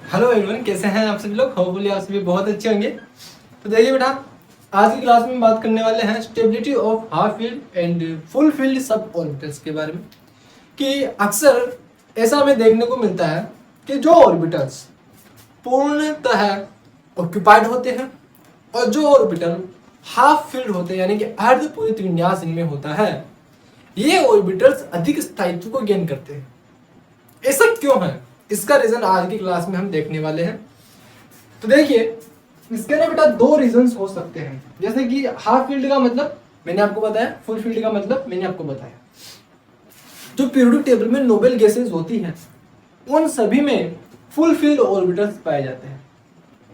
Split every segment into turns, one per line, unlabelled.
Hello everyone, कैसे हैं आप सभी लोग। होपफुली आप सभी बहुत अच्छे होंगे। तो देखिए बेटा, आज की क्लास में बात करने वाले हैं stability of half field and full field sub orbitals के बारे में। कि अक्सर ऐसा हमें देखने को मिलता है कि जो ऑर्बिटल्स पूर्णतः ऑक्यूपाइड होते हैं और जो ऑर्बिटल हाफ फील्ड होते हैं यानी कि अर्ध पूरित विन्यास इनमें होता है, ये ऑर्बिटल्स अधिक स्थायित्व को गेन करते हैं। ऐसा क्यों है, इसका रीजन आज की क्लास में हम देखने वाले हैं। तो देखिए, इसके ना बेटा दो रीजंस हो सकते हैं। जैसे कि हाफ फील्ड का मतलब मैंने आपको बताया, फुल फील्ड का मतलब मैंने आपको बताया। जो पीरियोडिक टेबल में नोबेल गैसेस होती हैं उन सभी में फुल फील्ड ऑर्बिटल्स पाए जाते हैं।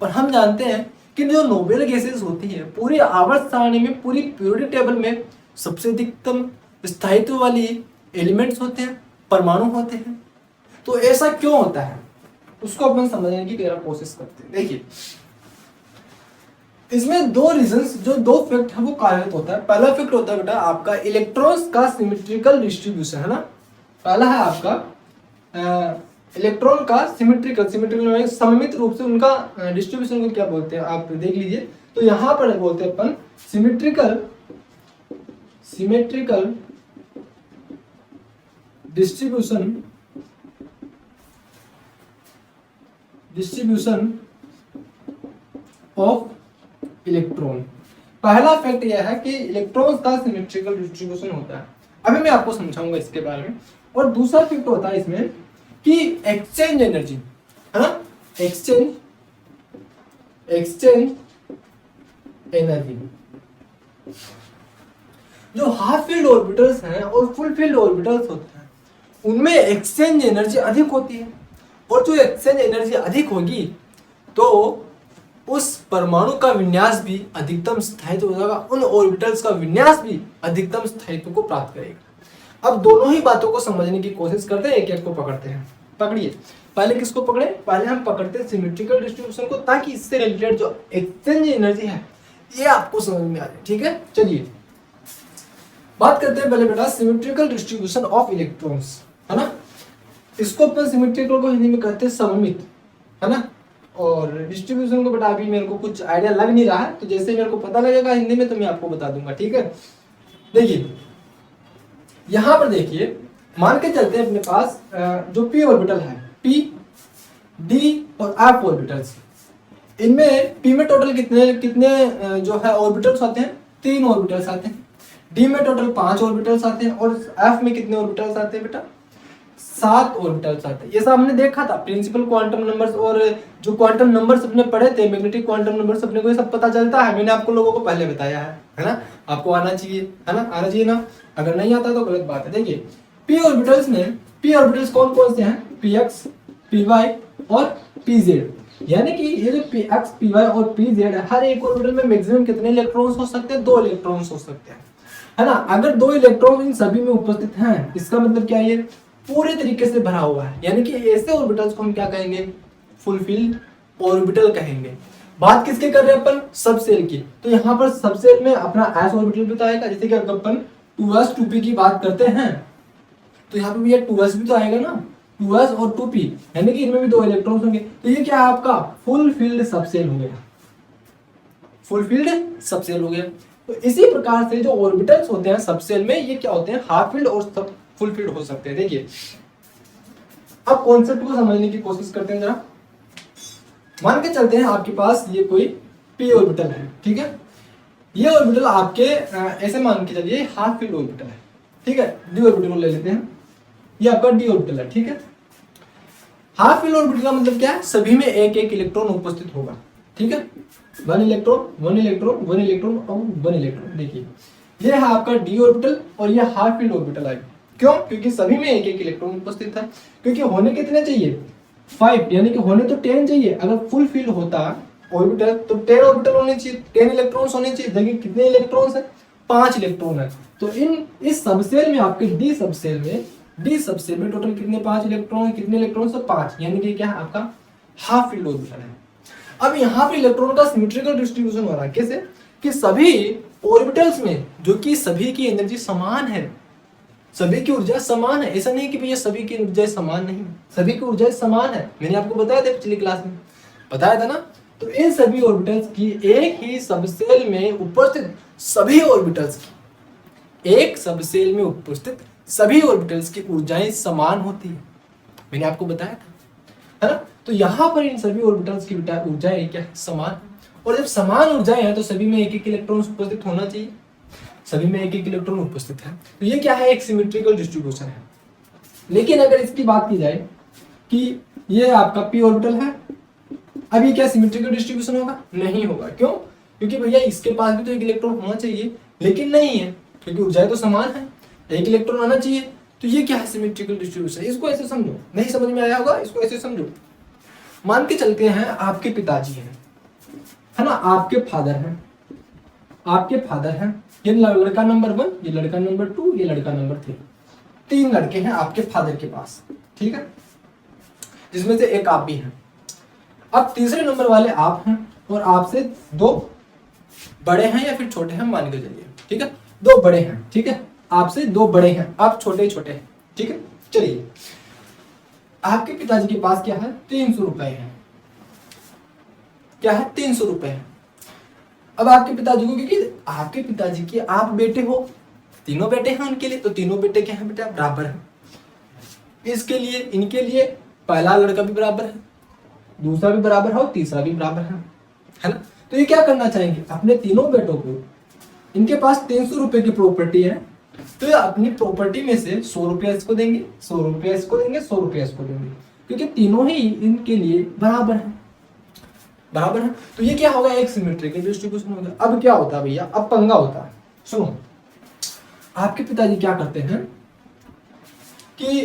और हम जानते हैं कि जो नोबेल गैसेस होती है पूरी आवर्त सारणी में, पूरी पीरियोडिक टेबल में सबसे अधिकतम स्थायित्व वाली एलिमेंट्स होते हैं, परमाणु होते हैं। तो ऐसा क्यों होता है उसको अपन समझने की तेरा कोशिश करते हैं। देखिए, इसमें दो रीजंस, जो दो फैक्ट है वो कार्यरत होता है। पहला फैक्ट होता है बेटा आपका इलेक्ट्रॉन्स का सिमेट्रिकल डिस्ट्रीब्यूशन, है ना। पहला है आपका इलेक्ट्रॉन का सिमेट्रिकल सममित रूप से उनका डिस्ट्रीब्यूशन को क्या बोलते हैं आप देख लीजिए। तो यहां पर बोलते हैं अपन सिमेट्रिकल डिस्ट्रीब्यूशन ऑफ इलेक्ट्रॉन। पहला फैक्ट यह है कि इलेक्ट्रॉन्स का सिमेट्रिकल डिस्ट्रीब्यूशन होता है। अभी मैं आपको समझाऊंगा इसके बारे में। और दूसरा फैक्ट होता है इसमें कि एक्सचेंज एनर्जी, है ना, एक्सचेंज एनर्जी। जो हाफ फील्ड ऑर्बिटल्स हैं और फुल फील्ड ऑर्बिटल्स होते हैं उनमें एक्सचेंज एनर्जी अधिक होती है। और जो एक्सचेंज एनर्जी अधिक होगी तो उस परमाणु का विन्यास भी अधिकतम स्थायित्व हो जाएगा, उन ऑर्बिटल्स का विन्यास भी अधिकतम स्थायित्व को प्राप्त करेगा। अब दोनों ही बातों को समझने की कोशिश करते हैं, एक एक को पकड़ते हैं। पकड़िए, पहले किसको पकड़े, पहले हम पकड़ते हैं सिमेट्रिकल डिस्ट्रीब्यूशन को, ताकि इससे रिलेटेड जो एक्सचेंज एनर्जी है ये आपको समझ में आ जाए। ठीक है, चलिए बात करते हैं पहले बेटा सिमेट्रिकल डिस्ट्रीब्यूशन ऑफ इलेक्ट्रॉन्स, है ना। इसको अपन सिमेट्रिकल को हिंदी में कहते हैं सममित, है ना। और डिस्ट्रीब्यूशन को बेटा अभी मेरे को कुछ आइडिया लग नहीं रहा है, तो जैसे मेरे को पता लगेगा हिंदी में तो मैं आपको बता दूंगा। ठीक है, देखिए यहां पर देखिए, मान के चलते हैं अपने पास जो पी ऑर्बिटल है, पी डी और एफ ऑर्बिटल्स। इनमें पी में टोटल कितने जो है ऑर्बिटल्स आते हैं, 3 ऑर्बिटल्स आते हैं। डी में टोटल 5 ऑर्बिटल्स आते हैं। और एफ में कितने ऑर्बिटल्स आते हैं बेटा, 7 ऑर्बिटल्स आते हैं। ये सब हमने देखा था प्रिंसिपल क्वांटम नंबर्स, और जो क्वांटम नंबर्स अपने पढ़े थे, मैग्नेटिक क्वांटम नंबर्स अपने को ये सब पता चलता है। मैंने आपको लोगों को पहले बताया है ना। आपको आना चाहिए, है ना, आना चाहिए ना। अगर नहीं आता तो गलत बात है। देखिए पी ऑर्बिटल्स में पी ऑर्बिटल्स कौन कौन से हैं, पी एक्स, पी वाई और पी जेड। यानी कि ये जो पी एक्स, पी वाई और पी जेड है, हर एक ऑर्बिटल में मैक्सिमम कितने इलेक्ट्रॉन्स हो सकते हैं, 2 इलेक्ट्रॉन्स हो सकते हैं, है ना। अगर 2 इलेक्ट्रॉन इन सभी में उपस्थित हैं, इसका मतलब क्या है, पूरे तरीके से भरा हुआ है। यानी कि ऐसे ऑर्बिटल्स को हम क्या कहेंगे, फुल फील्ड ऑर्बिटल कहेंगे। बात किसके कर रहे हैं अपन, सब सेल की। तो यहाँ पर सब सेल में अपना एस ऑर्बिटल भी तो आएगा। जैसे कि अगर अपन 2s 2p की बात करते हैं तो यहाँ पे भी 2s भी तो आएगा ना, 2s और 2p, यानी कि इनमें भी 2 इलेक्ट्रॉन्स होंगे। तो ये क्या है, आपका फुल फील्ड सबसेल हो गया, फुल फील्ड सबसेल हो गया। तो इसी प्रकार से जो ऑर्बिटल्स होते हैं सबसेल में, ये क्या होते हैं, हाफ फील्ड और फुल फील्ड हो सकते हैं। देखिए अब कॉन्सेप्ट को समझने की कोशिश करते हैं जरा। मान के चलते हैं आपके पास ये कोई पी ऑर्बिटल है, ठीक है। ये ऑर्बिटल आपके ऐसे मान के चलिए हाफ फील्ड ऑर्बिटल है, ठीक है। डी ऑर्बिटल को ले लेते हैं, ये आपका डी ऑर्बिटल है, ठीक है। हाफ फील्ड ऑर्बिटल का मतलब क्या है, सभी में एक एक इलेक्ट्रॉन उपस्थित होगा, ठीक है। 1 इलेक्ट्रॉन 1 इलेक्ट्रॉन 1 इलेक्ट्रॉन और 1 इलेक्ट्रॉन। देखिए ये है आपका डी ऑर्बिटल और ये हाफ फील्ड ऑर्बिटल है। क्यों, क्योंकि सभी में एक एक इलेक्ट्रॉन उपस्थित है। क्योंकि होने कितने चाहिए, 5, यानी कि होने तो 10 चाहिए। अगर फुल फील्ड होता ऑर्बिटल तो 10 ऑर्बिटल होने चाहिए, 10 इलेक्ट्रॉन्स होने चाहिए। देखिए कितने इलेक्ट्रॉन्स है, 5 इलेक्ट्रॉन है। तो इस सबसेल में, आपके डी सबसेल में टोटल कितने, 5 इलेक्ट्रॉन। कितने इलेक्ट्रॉन है, 5, यानी कि क्या है आपका हाफ फील्ड ऑर्बिटल है। अब यहाँ पे इलेक्ट्रॉन का सिमेट्रिकल डिस्ट्रीब्यूशन हो रहा है। कैसे, कि सभी ऑर्बिटल्स में, जो कि सभी की एनर्जी समान है, सभी की ऊर्जा समान है। ऐसा नहीं कि भैया सभी की ऊर्जा समान नहीं है, सभी की ऊर्जा समान है। मैंने आपको बताया था पिछली क्लास में, बताया था ना। तो इन सभी ऑर्बिटल्स की एक ही सबसेल में उपस्थित सभी ऑर्बिटल्स की, एक सबसेल में उपस्थित सभी ऑर्बिटल्स की ऊर्जाएं समान होती है। मैंने आपको बताया था, है ना। तो यहाँ पर इन सभी ऑर्बिटल्स की ऊर्जाएं क्या है, समान है। और जब समान ऊर्जाएं हैं तो सभी में एक एक इलेक्ट्रॉन उपस्थित होना चाहिए, सभी में एक एक इलेक्ट्रॉन उपस्थित है। तो ये क्या है, एक सिमेट्रिकल डिस्ट्रीब्यूशन है। लेकिन अगर इसकी बात की जाए कि ये आपका पी ऑर्बिटल है, अब ये क्या सिमेट्रिकल डिस्ट्रीब्यूशन होगा? नहीं होगा। क्यों? क्योंकि भैया इसके पास भी तो एक इलेक्ट्रॉन होना चाहिए, लेकिन नहीं है, क्योंकि ऊर्जाएं तो समान है, एक इलेक्ट्रॉन आना चाहिए। तो ये क्या है, सिमेट्रिकल डिस्ट्रीब्यूशन। इसको ऐसे समझो, नहीं समझ में आया होगा, इसको ऐसे समझो। मान के चलते हैं आपके पिताजी हैं, है ना, आपके फादर हैं, आपके फादर हैं, ये लड़का नंबर 1, ये लड़का नंबर 2, ये लड़का नंबर 3, 3 लड़के हैं आपके फादर के पास, ठीक है, जिसमें से एक आप भी हैं। अब तीसरे नंबर वाले आप हैं और आपसे 2 बड़े हैं या फिर छोटे हैं, मान के चलिए, ठीक है, 2 बड़े हैं, ठीक है, आपसे 2 बड़े हैं, आप छोटे छोटे हैं, ठीक है। चलिए, आपके पिताजी के पास क्या है, 300 रुपए है, क्या है, 300 रुपए है। अब आपके पिताजी को, क्योंकि आपके पिताजी के आप बेटे हो, तीनों बेटे हैं उनके लिए, तो तीनों बेटे क्या है बेटा, बराबर है। इसके लिए, इनके लिए पहला लड़का भी बराबर है, दूसरा भी बराबर है और तीसरा भी बराबर है ना। तो ये क्या करना चाहेंगे, अपने तीनों बेटों को, इनके पास 300 रुपए की प्रॉपर्टी है, तो ये अपनी प्रॉपर्टी में से 100 रुपया इसको देंगे, 100 रुपया इसको देंगे, 100 रुपया इसको देंगे, क्योंकि तीनों ही इनके लिए बराबर है, बराबर है। तो ये क्या होगा, एक सिमेट्रिकल डिस्ट्रीब्यूशन होगा। अब क्या होता है भैया, अब पंगा होता है। सुनो, आपके पिताजी क्या करते हैं कि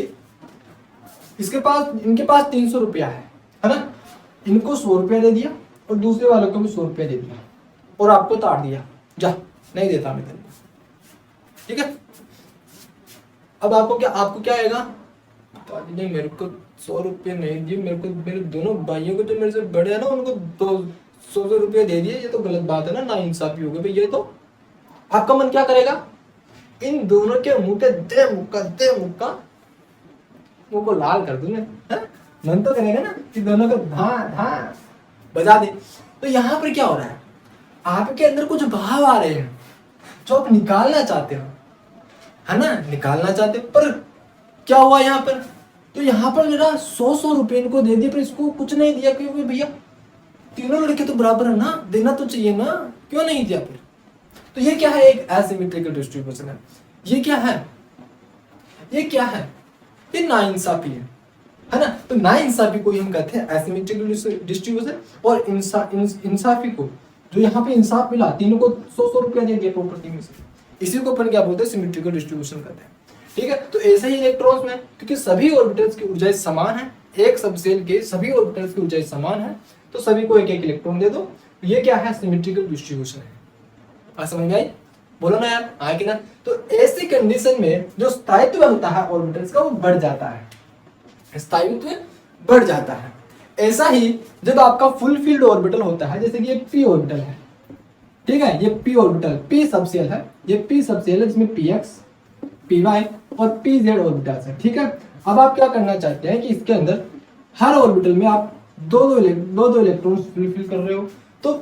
इसके पास, इनके पास 300 रुपया है ना, इनको 100 रुपया दे दिया और दूसरे वालों को भी 100 रुपया दे दिया और आपको ताड़ दिया, जा नहीं देता मैं तेरे को, ठीक है। अब आपको क्या आएगा, नहीं मेरे को 100 रुपये नहीं दिए, मेरे को, मेरे दोनों भाइयों को, तो मेरे से बड़े है ना, उनको 200 रुपये दे दिए, ये तो गलत बात है ना, नाइंसाफी हो गई भाई। ये तो आपका मन क्या करेगा, इन दोनों के मुंह पे दे मुक्का मुंह को लाल कर दूंगा, मन तो करेगा ना कि दोनों को धा बजा दे। तो यहाँ पर क्या हो रहा है, आपके अंदर कुछ भाव आ रहे हैं जो आप निकालना चाहते हो, है ना, निकालना चाहते हो, पर क्या हुआ यहाँ पर, तो यहाँ पर मेरा 100 रुपए इनको दे दिए, पर इसको कुछ नहीं दिया, क्योंकि भैया तीनों लड़के तो बराबर है ना, देना तो चाहिए ना, क्यों नहीं दिया फिर। तो ये क्या है, एक एसिमेट्रिकल डिस्ट्रीब्यूशन है। ये क्या है, ये क्या है, ये नाइंसाफी है ना। तो नाइंसाफी को हम कहते हैं एसिमेट्रिकल डिस्ट्रीब्यूशन, और इंसाफी को, जो यहाँ पे इंसाफ मिला, तीनों को 100 रुपया दे दिया प्रॉपर्टी में से, इसी को अपन क्या बोलते हैं, सिमेट्रिकल डिस्ट्रीब्यूशन कहते हैं, ठीक है। तो ऐसे ही इलेक्ट्रॉन्स में, क्योंकि सभी ऑर्बिटल्स की ऊर्जाएं समान है, एक सबसेल के सभी ऑर्बिटल्स की ऊर्जाएं समान है, तो सभी को एक एक इलेक्ट्रॉन दे दो। ये क्या है, सिमेट्रिकल डिस्ट्रीब्यूशन है। बात समझ में आई, बोलो ना यार, हाँ कि ना। तो ऐसी कंडीशन में जो स्थायित्व होता है ऑर्बिटल्स का, वो बढ़ जाता है, स्थायित्व बढ़ जाता है। ऐसा ही जब आपका फुल फील्ड ऑर्बिटल होता है, जैसे कि ये पी ऑर्बिटल है, ठीक है, ये पी ऑर्बिटल, पी सबसेल है, ये पी सबसेल है, जिसमें पीएक्स, पीवाई और पीजेड ऑर्बिटल्स है, ठीक है। अब आप क्या करना चाहते हैं कि इसके अंदर हर ऑर्बिटल में आप दो इलेक्ट्रॉन्स फिल कर रहे हो, तो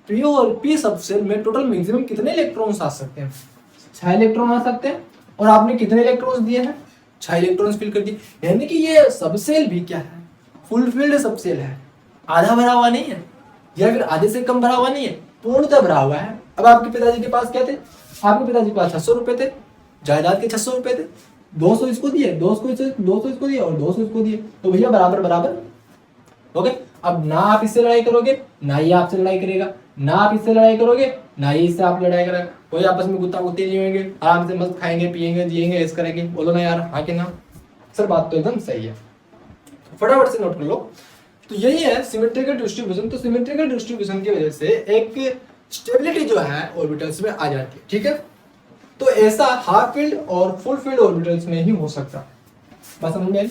पी और पी सबसेल में टोटल मैक्सिमम कितने इलेक्ट्रॉन्स आ सकते हैं, 6 इलेक्ट्रॉन आ सकते हैं। और आपने कितने इलेक्ट्रॉन्स दिए हैं, 6 इलेक्ट्रॉन्स फिल कर दिए, यानी कि ये सबसेल भी क्या है, फुल फील्ड सबसेल है, आधा भरा हुआ नहीं है, या फिर आधे से कम भरा हुआ नहीं है, पूर्णतः भरा हुआ है। अब आपके पिताजी के पास क्या थे, आपके पिताजी के पास 600 रुपए थे, जायदाद के 600 रुपए थे, 200 इसको दिए, 200 इसको दिए और 200 इसको दिए, तो भैया बराबर बराबर हो गए। अब ना आप इससे लड़ाई करोगे, ना ये आपसे लड़ाई करेगा, ना आप इससे लड़ाई करोगे, ना ये इससे आप लड़ाई करेगा, कोई आपस में गुत्ता गुत्ती नहीं होंगे, आराम से मस्त खाएंगे पिएंगे जिएंगे, ऐसे करेंगे। बोलो ना यार, हाँ कि ना। सर बात तो एकदम सही है, फटाफट से नोट कर लो। तो यही है सिमेट्रिकल डिस्ट्रीब्यूशन। तो सिमेट्रिकल डिस्ट्रीब्यूशन की वजह से एक स्टेबिलिटी जो है ऑर्बिटल्स में आ जाती है, ठीक है। तो ऐसा हाफ फील्ड और फुल फील्ड ऑर्बिटल्स में ही हो सकता। बात समझ में आई?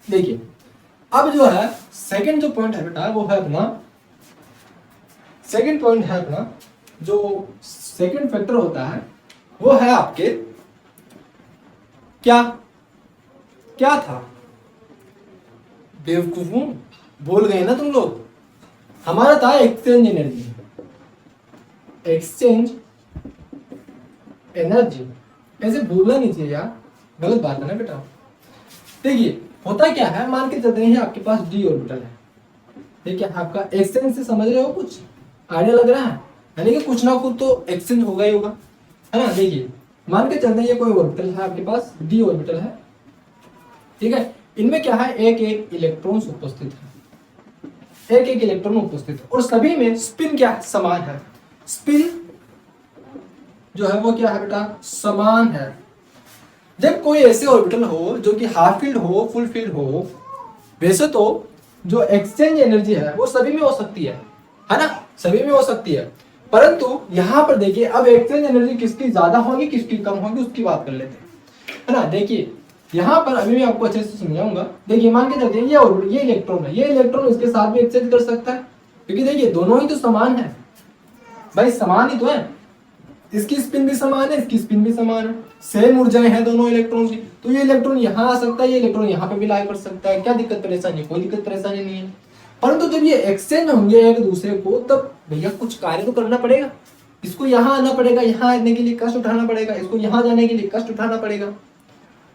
देखिए अब जो है सेकंड जो पॉइंट है बेटा, वो है अपना सेकंड पॉइंट है अपना, जो सेकंड फैक्टर होता है वो है आपके क्या क्या था? बेवकूफ हूं, भूल गए ना तुम लोग? हमारा था एक्सचेंज एनर्जी, एक्सचेंज एनर्जी। ऐसे भूलना नहीं चाहिए यार, गलत बात है ना बेटा। देखिए होता क्या है, मान के चलते हैं आपके पास डी ऑर्बिटल है, ठीक है, आपका एक्सचेंज से समझ रहे हो, कुछ आइडिया लग रहा है, यानी कि कुछ ना कुछ तो एक्सचेंज होगा ही होगा, है ना। देखिए मान के चलते हैं ये कोई ऑर्बिटल है आपके पास, डी ऑर्बिटल है, ठीक है। इनमें क्या है, एक एक इलेक्ट्रॉन उपस्थित है, एक एक इलेक्ट्रॉन उपस्थित है, और सभी में स्पिन क्या है, समान है। स्पिन जो है वो क्या है बेटा, समान है। जब कोई ऐसे ऑर्बिटल हो जो कि हाफ फील्ड हो, फुल फील्ड हो, वैसे तो जो एक्सचेंज एनर्जी है वो सभी में हो सकती है ना, सभी में हो सकती है। परंतु यहाँ पर देखिए, अब एक्सचेंज एनर्जी किसकी ज्यादा होगी किसकी कम होगी उसकी बात कर लेते हैं, है ना। देखिए यहाँ पर अभी मैं आपको अच्छे से समझाऊंगा। देखिए मान के चलते हैं ये इलेक्ट्रॉन है, ये इलेक्ट्रॉन इसके साथ भी एक्सचेंज कर सकता है, क्योंकि देखिए दोनों ही तो समान है भाई, समान ही तो है। इसकी स्पिन भी समान है, इसकी स्पिन भी समान है, सेम ऊर्जाएं हैं दोनों इलेक्ट्रॉन की, तो ये इलेक्ट्रॉन यहाँ आ सकता है, ये इलेक्ट्रॉन यहाँ पे भी लाई कर सकता है, क्या दिक्कत परेशानी, कोई दिक्कत परेशानी नहीं है। परंतु जब ये एक्सचेंज होंगे एक दूसरे को, तब भैया कुछ कार्य तो करना पड़ेगा, इसको यहाँ आना पड़ेगा, यहाँ आने के लिए कष्ट उठाना पड़ेगा, इसको यहाँ जाने के लिए कष्ट उठाना पड़ेगा,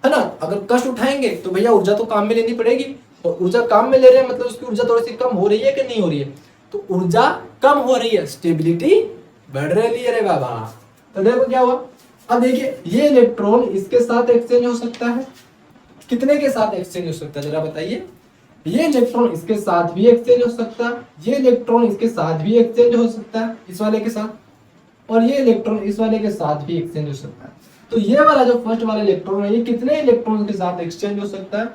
है ना। अगर कष्ट उठाएंगे तो भैया ऊर्जा तो काम में लेनी पड़ेगी, और ऊर्जा काम में ले रहे हैं मतलब उसकी ऊर्जा थोड़ी सी कम हो रही है कि नहीं हो रही है, तो ऊर्जा कम हो रही है, स्टेबिलिटी बढ़ रही है रे बाबा। तो देखो क्या हुआ, अब देखिए ये इलेक्ट्रॉन इसके साथ एक्सचेंज हो सकता है, कितने के साथ एक्सचेंज हो सकता है जरा बताइए। ये इलेक्ट्रॉन इसके साथ भी एक्सचेंज हो सकता है, ये इलेक्ट्रॉन इसके साथ भी एक्सचेंज हो सकता है इस वाले के साथ, और ये इलेक्ट्रॉन इस वाले के साथ भी एक्सचेंज हो सकता है। तो ये वाला जो फर्स्ट वाला इलेक्ट्रॉन है, ये कितने इलेक्ट्रॉन के साथ एक्सचेंज हो सकता है,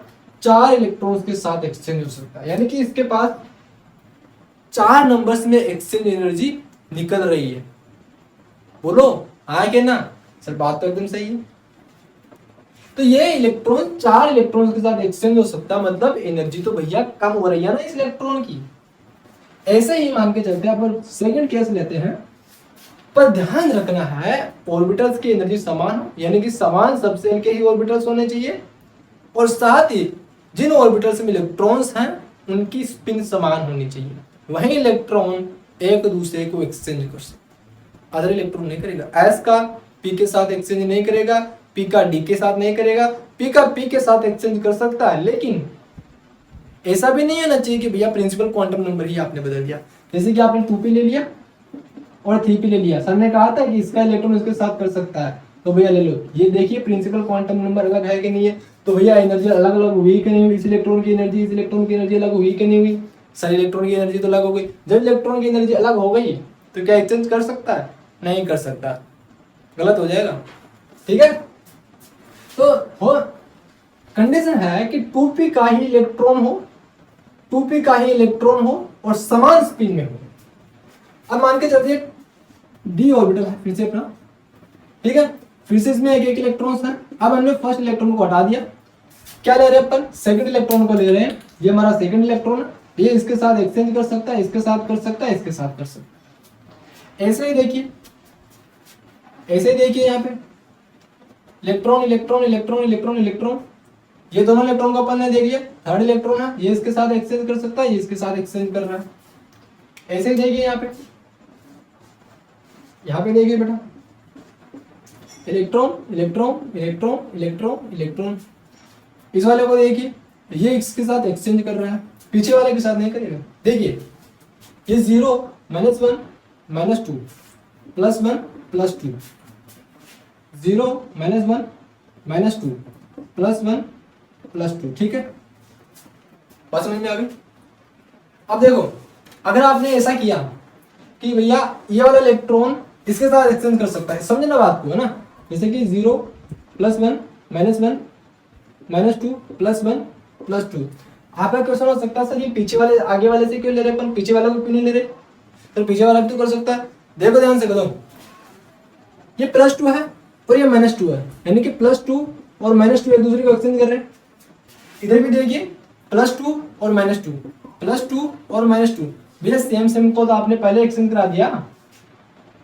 4 इलेक्ट्रॉन्स के साथ एक्सचेंज हो सकता है, यानी कि इसके पास 4 नंबर्स में एक्सचेंज एनर्जी निकल रही है। बोलो आगे ना सर, बात तो एकदम सही है। तो ये इलेक्ट्रॉन 4 इलेक्ट्रॉन के साथ एक्सचेंज हो सकता है, मतलब एनर्जी तो भैया कम हो रही है ना इस इलेक्ट्रॉन की। ऐसे ही मान के चलते हैं, अपन सेकंड केस लेते हैं, पर ध्यान रखना है ऑर्बिटल्स की एनर्जी समान हो, यानी कि समान सबसेल के ही ऑर्बिटल्स होने चाहिए, और साथ ही जिन ऑर्बिटल्स में इलेक्ट्रॉन्स हैं उनकी स्पिन समान होनी चाहिए, वही इलेक्ट्रॉन एक दूसरे को एक्सचेंज कर सकते, अदर इलेक्ट्रॉन नहीं करेगा। एस का पी के साथ एक्सचेंज नहीं करेगा, पी का डी के साथ नहीं करेगा, पी का पी के साथ एक्सचेंज कर सकता है, लेकिन ऐसा भी नहीं होना चाहिए कि भैया प्रिंसिपल क्वांटम नंबर ही आपने बदल दिया, जैसे कि आपने 2p ले लिया और 3p ले लिया, सर ने कहा था कि इसका इलेक्ट्रॉन इसके साथ कर सकता है, तो भैया ले लो। ये देखिए प्रिंसिपल क्वांटम नंबर अलग है कि नहीं है, तो भैया एनर्जी अलग अलग हुई कि नहीं हुई, इस इलेक्ट्रॉन की एनर्जी इस इलेक्ट्रॉन की एनर्जी अलग हुई कि नहीं हुई, सारे इलेक्ट्रॉन की एनर्जी तो अलग हो गई। जब इलेक्ट्रॉन की एनर्जी अलग हो गई तो क्या एक्सचेंज कर सकता है, नहीं कर सकता, गलत हो जाएगा, ठीक है। तो हो कंडीशन है कि 2p का ही इलेक्ट्रॉन हो, 2p का ही इलेक्ट्रॉन हो और समान स्पिन में हो। अब मान के चलते डी ऑर्बिटल है फिर से अपना, ठीक है, फिर से इसमें एक एक इलेक्ट्रॉन्स है। अब हमने फर्स्ट इलेक्ट्रॉन को हटा दिया, क्या ले रहे हैं अपन, सेकंड इलेक्ट्रॉन को ले रहे हैं, ये हमारा सेकंड इलेक्ट्रॉन है, ये इसके साथ एक्सचेंज कर सकता है, इसके साथ कर सकता है, इसके साथ कर सकता है। ऐसे ही देखिए, ऐसे ही देखिए यहाँ पे electron electron electron electron electron, ये दोनों इलेक्ट्रॉन को अपन ने देख लिया, थर्ड इलेक्ट्रॉन है, ये इसके साथ एक्सचेंज कर सकता है, ये इसके साथ एक्सचेंज कर रहा है। ऐसे ही देखिए यहाँ पे देखिए बेटा, electron electron electron electron electron, इस वाले को देखिए, ये इसके साथ एक्सचेंज कर रहा है, पीछे वाले के साथ नहीं करेगा। देखिए ये 0 -1 -2 +1 +2, 0 -1 -2 +1 +2, ठीक है, बात समझ में आ गई। अब देखो अगर आपने ऐसा किया कि भैया ये वाला इलेक्ट्रॉन इसके साथ एक्सचेंज कर सकता है, समझे ना बात को, है ना, जैसे कि 0 +1 -1 -2 +1 +2। आपका क्वेश्चन हो सकता है सर ये पीछे वाले आगे वाले से क्यों ले रहे, अपन पीछे वाला को क्यों नहीं ले रहे, तो पीछे वाला भी तो कर सकता है। देखो ध्यान से करो, ये +2 है और ये -2 है, यानी कि +2 और -2 एक दूसरे को एक्सचेंज कर रहे हैं। इधर भी देखिए +2 और -2 +2 और -2, भैया सेम को तो आपने पहले एक्सचेंज करा दिया,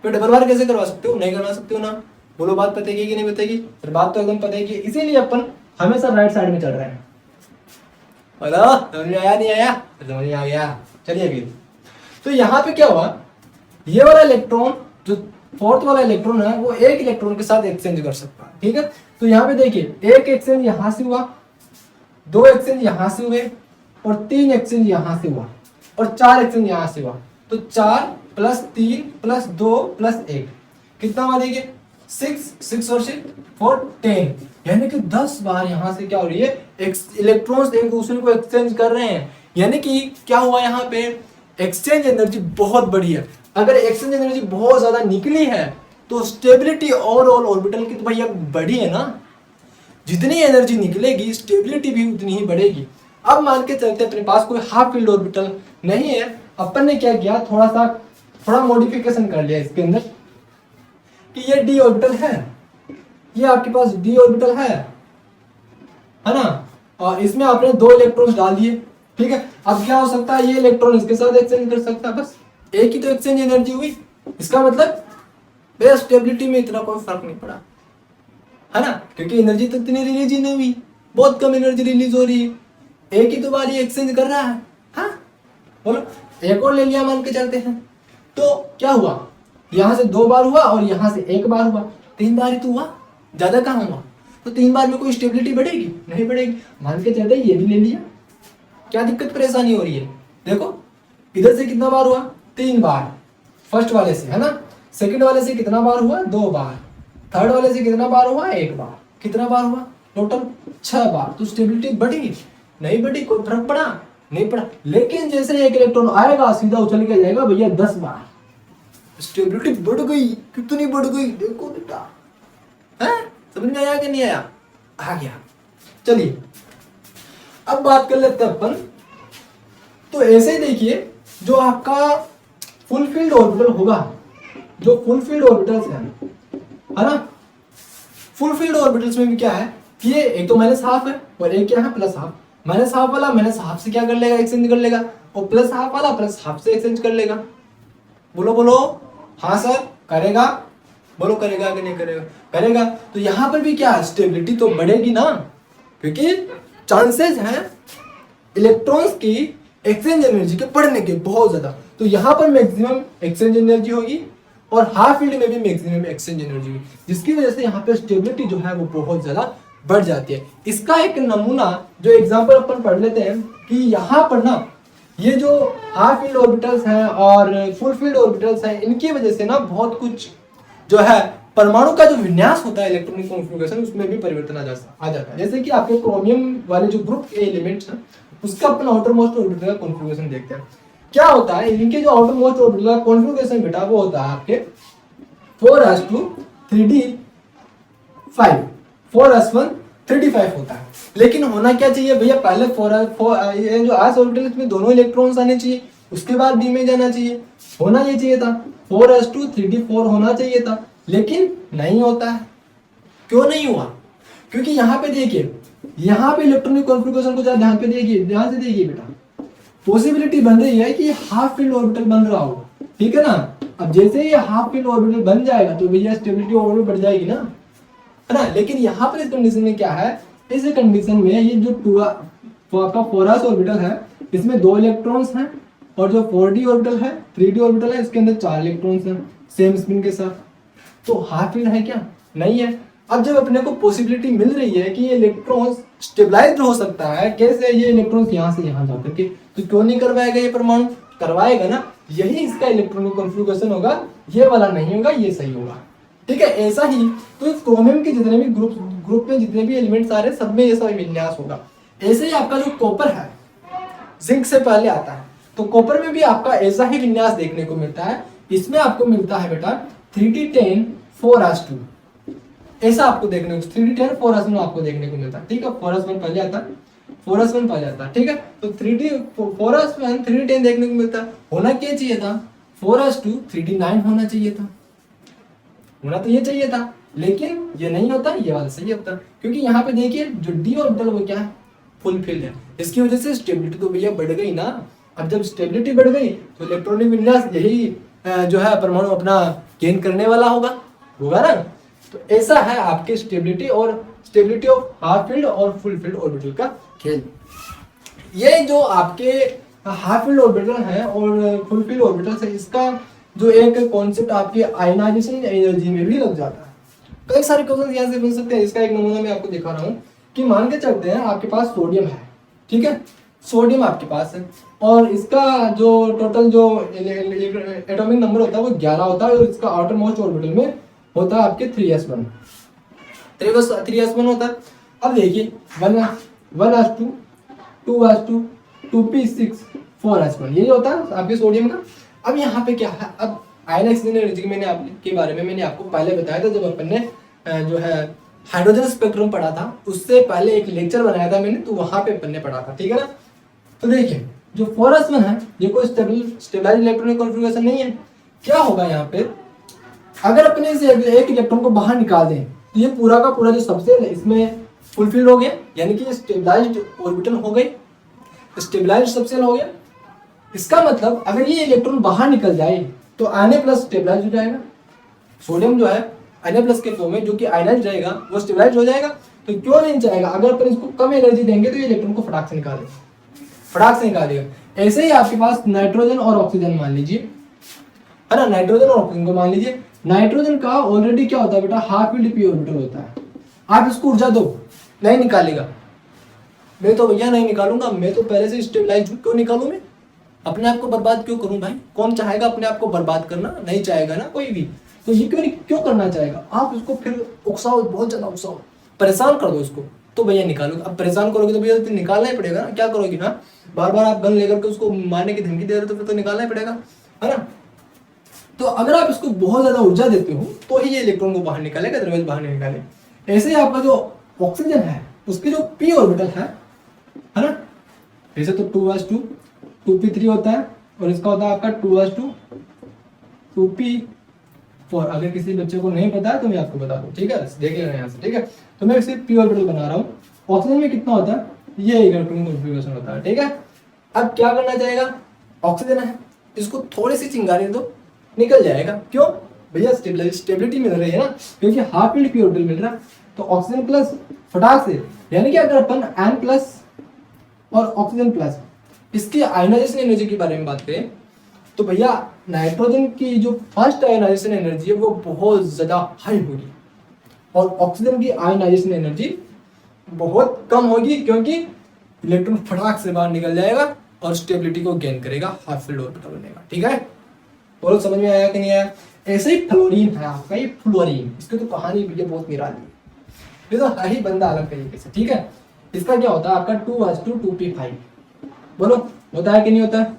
तो डबल बार कैसे करवा सकते हो, नहीं करवा सकते हो ना, बोलो बात पतेगी कि नहीं पतेगी? फिर बात तो एकदम पतेगी, इसीलिए अपन हमेशा राइट साइड में चल रहे हैं। बोलो समझ में आया नहीं आया? समझ में आ गया। चलिए फिर तो यहाँ पे क्या हुआ, ये वाला इलेक्ट्रॉन जो फोर्थ वाला इलेक्ट्रॉन है वो एक इलेक्ट्रॉन के साथ एक्सचेंज कर सकता है, ठीक है। तो यहाँ पे देखिए एक एक्सचेंज यहाँ से हुआ, दो एक्सचेंज यहाँ से हुए और तीन एक्सचेंज यहाँ से हुआ और चार एक्सचेंज यहाँ से हुआ। तो 4 + 3 + 2 + 1 कितना हुआ देखिए 6 और 4 10, यानी कि 10 बार यहाँ से क्या हो रही है, इलेक्ट्रॉन्स एक दूसरे को एक्सचेंज कर रहे हैं। यानी कि क्या हुआ यहाँ पे, एक्सचेंज एनर्जी बहुत बड़ी है। अगर एक्सचेंज एनर्जी बहुत ज्यादा निकली है तो स्टेबिलिटी ओवरऑल ऑर्बिटल की तो भैया बड़ी है ना, जितनी एनर्जी निकलेगी स्टेबिलिटी भी उतनी ही बढ़ेगी। अब मान के चलते अपने पास कोई हाफ फील्ड ऑर्बिटल नहीं है, अपन ने क्या किया, थोड़ा मॉडिफिकेशन कर लिया इसके अंदर कि ये डी ऑर्बिटल है, ये आपके पास डी ऑर्बिटल है ना, और इसमें आपने 2 इलेक्ट्रॉन्स डाल दिए, ठीक है। अब क्या हो सकता है, ये इलेक्ट्रॉन इसके साथ एक्सचेंज कर सकता है, बस एक ही तो एक्सचेंज एनर्जी हुई। इसका मतलब बेस स्टेबिलिटी में इतना कोई फर्क नहीं पड़ा, है ना, क्योंकि एनर्जी तो इतनी रिलीज ही नहीं हुई, बहुत कम एनर्जी रिलीज हो रही है, एक ही तो बार ये एक्सचेंज कर रहा है। हाँ बोलो एक और ले लिया मान के चलते हैं, तो क्या हुआ, यहां से 2 बार हुआ और यहां से 1 बार हुआ, 3 बार ही तो हुआ, ज्यादा कहाँ हुआ। तो 3 बार में कोई स्टेबिलिटी बढ़ेगी नहीं बढ़ेगी, मान के चलते ये भी ले लिया, क्या दिक्कत परेशानी हो रही है। देखो इधर से कितना बार हुआ, 3 बार फर्स्ट वाले से, है ना, सेकंड वाले से कितना बार हुआ, 2 बार, थर्ड वाले से कितना बार हुआ, 1 बार, कितना बार हुआ टोटल 6 बार। तो स्टेबिलिटी बढ़ी नहीं बढ़ी, कोई फर्क पड़ा नहीं पड़ा। लेकिन जैसे एक इलेक्ट्रॉन आएगा सीधा उछल के जाएगा भैया 10 बार, स्टेबिलिटी बढ़ गई, कितनी बढ़ गई देखो बेटा, है समझ में आया कि नहीं आया, आ गया। चलिए अब बात कर लेते हैं अपन, तो ऐसे ही देखिए जो आपका फुल फील्ड ऑर्बिटल होगा, जो फुल फील्ड ऑर्बिटल्स है ना, फुल फील्ड ऑर्बिटल्स में भी क्या है कि ये एक तो -½ है और एक क्या है +½ -½ वाला -½ से क्या कर लेगा, एक्सचेंज कर लेगा, और +½ वाला +½ से एक्सचेंज कर लेगा। बोलो बोलो हाँ सर करेगा, बोलो करेगा कि नहीं करेगा, करेगा। तो यहां पर भी क्या है, स्टेबिलिटी तो बढ़ेगी ना, क्योंकि चांसेस हैं इलेक्ट्रॉन्स की एक्सचेंज एनर्जी के बढ़ने के बहुत ज्यादा। तो यहां पर मैक्सिमम एक्सचेंज एनर्जी होगी और हाफ फील्ड में भी मैक्सिमम एक्सचेंज एनर्जी होगी, जिसकी वजह से यहाँ पे स्टेबिलिटी जो है वो बहुत ज्यादा बढ़ जाती है। इसका एक नमूना जो एग्जांपल अपन पढ़ लेते हैं कि यहाँ पर ना ये जो हाफ फील्ड ऑर्बिटल्स हैं और फुल फील्ड ऑर्बिटल्स हैं, इनकी वजह से ना बहुत कुछ जो है परमाणु का जो विन्यास होता है इलेक्ट्रॉनिक कॉन्फ़िगरेशन उसमें भी परिवर्तन आ जाता है। जैसे कि आपके क्रोमियम वाले जो ग्रुप के एलिमेंट्स हैं उसका अपन आउटर मोस्ट ऑर्बिटल का कॉन्फ़िगरेशन देखते हैं। क्या होता है इनके जो आउटर मोस्ट ऑर्बिटल का कॉन्फ़िगरेशन बेटा वो होता है आपके 4s2 3d5 4s1 3d5 होता है। लेकिन होना क्या चाहिए भैया, पहले ये जो s ऑर्बिटल इसमें दोनों इलेक्ट्रॉन्स आने चाहिए, उसके बाद d में जाना चाहिए, होना ये चाहिए था 4s2 3d4 होना चाहिए था, लेकिन नहीं होता है। क्यों नहीं हुआ, क्योंकि यहाँ पे देखिए, यहाँ पे इलेक्ट्रॉनिक कॉन्फ़िगरेशन को ध्यान पे देखिए, ध्यान से देखिए बेटा, पॉसिबिलिटी बन रही है कि हाफ फील्ड ऑर्बिटल बन रहा हो, ठीक है ना। अब जैसे ये हाफ फील्ड ऑर्बिटल बन जाएगा तो भैया स्टेबिलिटी ओवरऑल बढ़ जाएगी ना, है ना। लेकिन यहाँ पर इस कंडीशन में क्या है, इस कंडीशन में ये जो आपका 4s ऑर्बिटल है इसमें 2 इलेक्ट्रॉन्स हैं और जो 4d ऑर्बिटल है 3d ऑर्बिटल है इसके अंदर 4 इलेक्ट्रॉन्स हैं सेम स्पिन के साथ, तो हाफ फील्ड है क्या, नहीं है। अब जब अपने को पॉसिबिलिटी मिल रही है कि ये इलेक्ट्रॉन्स स्टेबलाइज्ड हो सकता है, कैसे, ये इलेक्ट्रॉन्स यहाँ से यहाँ जाकर के, तो क्यों नहीं करवाएगा ये परमाणु, करवाएगा ना, यही इसका इलेक्ट्रॉनिक कॉन्फ़िगरेशन होगा, ये वाला नहीं होगा, ये सही होगा, ठीक है। ऐसा ही तो क्रोमियम के जितने भी ग्रुप में जितने भी एलिमेंट्स आ रहे हैं सब में ऐसा विन्यास होगा। ऐसे ही आपका जो कॉपर है जिंक से पहले आता है, तो कॉपर में भी आपका ऐसा ही विन्यास देखने को मिलता है। इसमें आपको मिलता है बेटा 3d10 4s2, ऐसा आपको देखने को 3d10 4s1 आपको देखने को मिलता है, ठीक है। 4s1 पहले आता है, 4s1 पहले आता है, ठीक है। तो 4s1 3d10 देखने को मिलता है। होना क्या चाहिए था, 4s2 3d9 होना चाहिए था, होना तो ये चाहिए था, लेकिन ये नहीं होता, ये वाला सही होता, क्योंकि यहाँ पे देखिए जो डी ऑर्बिटल वो क्या है, फुल फील्ड है, इसकी वजह से स्टेबिलिटी तो भैया बढ़ गई ना। अब जब स्टेबिलिटी बढ़ गई तो इलेक्ट्रॉनिक विन्यास यही जो है परमाणु अपना गेन करने वाला होगा ना। तो ऐसा है आपके स्टेबिलिटी ऑफ हाफ फील्ड और फुल फील्ड ऑर्बिटल का खेल। ये जो आपके हाफ फील्ड ऑर्बिटल है और फुल फील्ड ऑर्बिटल है, इसका जो एक कॉन्सेप्ट आपके आयनाइजेशन एनर्जी में भी लग जाता है। कई सारे क्वेश्चन यहाँ से बन सकते हैं। इसका एक नमूना मैं आपको दिखा रहा हूँ कि मान के चलते हैं आपके पास सोडियम है, ठीक है, सोडियम आपके पास है और इसका जो टोटल जो एटॉमिक नंबर होता है वो 11 होता है और इसका आउटर मोस्ट ऑर्बिटल में होता है आपके 3s1 होता है। अब देखिए 1s2 2s2 2p6 4s1 ये होता है आपके सोडियम का। अब यहाँ पे क्या है, अब आयन एक्सचेंज एनर्जी के बारे में मैंने आपको पहले बताया था जब अपन ने जो है हाइड्रोजन स्पेक्ट्रम पढ़ा था, उससे पहले एक लेक्चर बनाया था मैंने, तो वहां पे अपन ने पढ़ा था, ठीक है ना। तो देखिए जो 4s1 है ये कोई स्टेबलाइज्ड इलेक्ट्रॉनिक कॉन्फ़िगरेशन नहीं है। क्या होगा यहाँ पे, अगर अपने से एक इलेक्ट्रॉन को बाहर निकाल दें तो ये पूरा का पूरा जो सबसेल है इसमें फुलफिल हो गया, यानी कि स्टेबलाइज्ड ऑर्बिटल हो गई, स्टेबलाइज्ड सबसेल हो गया। इसका मतलब अगर ये इलेक्ट्रॉन बाहर निकल जाए तो Na+ स्टेबलाइज हो जाएगा। सोडियम जो है Na+ के फॉर्म में जो कि आयनाइज रहेगा वो स्टेबलाइज हो जाएगा। तो क्यों नहीं जाएगा, अगर अपन इसको कम एनर्जी देंगे तो ये इलेक्ट्रॉन को फटाक से निकालेगा। ऐसे ही आपके पास नाइट्रोजन और ऑक्सीजन मान लीजिए, है ना, नाइट्रोजन और ऑक्सीजन को मान लीजिए। नाइट्रोजन का ऑलरेडी क्या होता है बेटा, हाफ फील्ड पी ऑर्बिटल होता है। आप इसको ऊर्जा दो, नहीं निकालेगा। मैं तो भैया नहीं निकालूंगा, मैं तो पहले से स्टेबलाइज हूं, क्यों निकालूं मैं, अपने आप को बर्बाद क्यों करूं भाई। कौन चाहेगा अपने आप को बर्बाद करना, नहीं चाहेगा ना कोई भी। तो ये क्यों करना चाहेगा। आप इसको फिर उकसाओ, बहुत ज्यादा उकसाओ, परेशान कर दो इसको, तो भैया निकालो। अब परेशान करोगे तो भैया तो निकालना ही पड़ेगा ना, क्या करोगे। हाँ, बार बार आप गन लेकर के उसको मारने की धमकी दे रहे हो तो फिर तो निकालना ही पड़ेगा, है ना। तो अगर आप इसको बहुत ज्यादा ऊर्जा देते हो तो ही ये इलेक्ट्रॉन को बाहर निकालेगा, अदरवाइज बाहर नहीं निकाले। ऐसे ही आपका जो ऑक्सीजन है उसकी जो पी ऑर्बिटल है ना, वैसे तो 2s2 2p3 होता है और इसका होता है आपका 2s2 2p4। अगर किसी बच्चे को नहीं पता है तो मैं आपको बता दूं, ठीक है, देख लेना यहाँ से, ठीक है। तो मैं इसे पी ऑर्बिटल बना रहा हूँ। ऑक्सीजन में कितना होता है, ये इलेक्ट्रॉन कॉन्फ़िगरेशन होता है, ठीक है। अब क्या करना चाहेगा, ऑक्सीजन है इसको थोड़ी सी चिंगारी दो, निकल जाएगा। क्यों भैया, स्टेबिलिटी मिल रही है ना, क्योंकि हाफ फील्ड पी ऑर्बिटल मिल रहा है। तो ऑक्सीजन प्लस फटाक से, यानी कि अगर अपन N+ और ऑक्सीजन प्लस इसकी आयनाइजेशन एनर्जी के बारे में बात करें तो भैया नाइट्रोजन की जो फर्स्ट आयनाइजेशन एनर्जी है वो बहुत ज्यादा हाई होगी और ऑक्सीजन की आयनाइजेशन एनर्जी बहुत कम होगी, क्योंकि इलेक्ट्रॉन फटाक से बाहर निकल जाएगा और स्टेबिलिटी को गेन करेगा, हाफ फील्ड ऑर्बिटल बनेगा, ठीक है। और समझ में आया कि नहीं आया। ऐसे ही फ्लोरीन है आपका, ये फ्लोरीन, इसकी तो कहानी भी बहुत निराली है, ये तो है ही बंदा अलग तरीके से, ठीक है। इसका क्या होता है आपका 2s2 2p5, बोलो होता है कि नहीं होता है,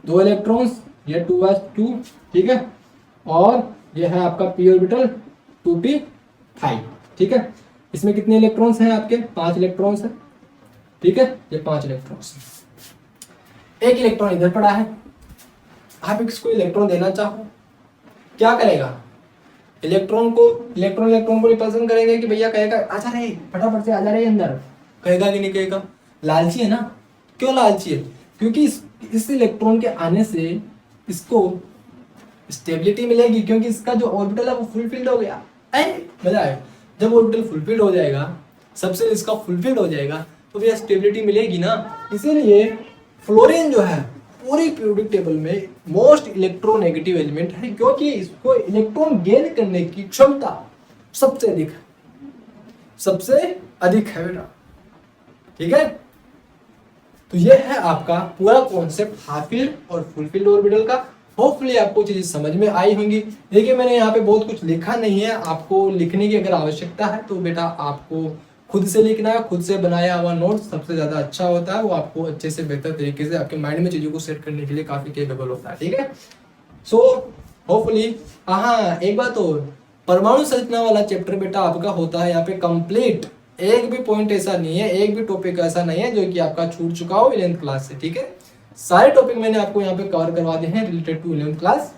2 इलेक्ट्रॉन्स, ये 2s2, ठीक है, और ये है आपका p ऑर्बिटल 2p5, ठीक है। इसमें कितने इलेक्ट्रॉन्स हैं आपके, 5 इलेक्ट्रॉन्स हैं, ठीक है, ये 5 इलेक्ट्रॉन्स। एक इलेक्ट्रॉन इधर पड़ा है, आप इसको इलेक्ट्रॉन देना चाहो, क्या करेगा, इलेक्ट्रॉन को रिपल्सन करेंगे कि भैया कहेगा आजा रे, फटाफट से आजा रे अंदर, कहेगा कि नहीं कहेगा। लालची है ना, क्यों लालची है, क्योंकि इस इलेक्ट्रॉन के आने से इसको स्टेबिलिटी मिलेगी, क्योंकि इसका जो ऑर्बिटल है वो फुलफिल्ड हो गया। मजा आया, जब ऑर्बिटल फुलफिल्ड हो जाएगा, सबसे इसका फुलफिल्ड हो जाएगा तो भैया स्टेबिलिटी मिलेगी ना। इसीलिए फ्लोरीन जो है पूरी पीरियोडिक टेबल में मोस्ट इलेक्ट्रोनेगेटिव एलिमेंट है, क्योंकि इसको इलेक्ट्रॉन गेन करने की क्षमता सबसे अधिक है बेटा, ठीक है। तो ये है आपका पूरा कॉन्सेप्ट हाफ फील्ड और फुल फील्ड ऑर्बिटल का। होपफुली आपको चीजें समझ में आई होंगी। देखिए मैंने यहाँ पे बहुत कुछ लिखा नहीं है, आपको लिखने की अगर आवश्यकता है तो बेटा आपको खुद से लिखना है, खुद से बनाया हुआ नोट सबसे ज्यादा अच्छा होता है, वो आपको अच्छे से बेहतर तरीके से आपके माइंड में चीजों को सेट करने के लिए काफी केपेबल होता है, ठीक है। सो होपफुली हाँ, एक बात और, परमाणु संरचना वाला चैप्टर बेटा आपका होता है यहाँ पे कंप्लीट। एक भी पॉइंट ऐसा नहीं है, एक भी टॉपिक ऐसा नहीं है जो कि आपका छूट चुका हो 11th क्लास से, ठीक है। सारे टॉपिक मैंने आपको यहाँ पे कवर करवा दिए हैं related to 11th class.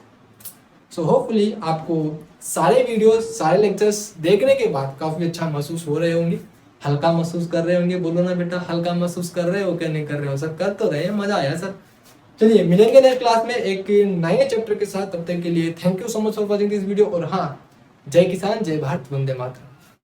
So hopefully आपको सारे वीडियोस, सारे लेक्चर्स देखने के बाद काफी अच्छा महसूस हो रहे होंगे, हल्का महसूस कर रहे होंगे। बोलो ना बेटा, हल्का महसूस कर रहे हो क्या, नहीं कर रहे हो सर, कर तो रहे हैं, मजा आया सर। चलिए मिलेंगे नेक्स्ट क्लास में एक नए चैप्टर के साथ, तब तक के लिए thank you so much for watching this video. और हाँ, जय किसान, जय भारत, वंदे मातरम।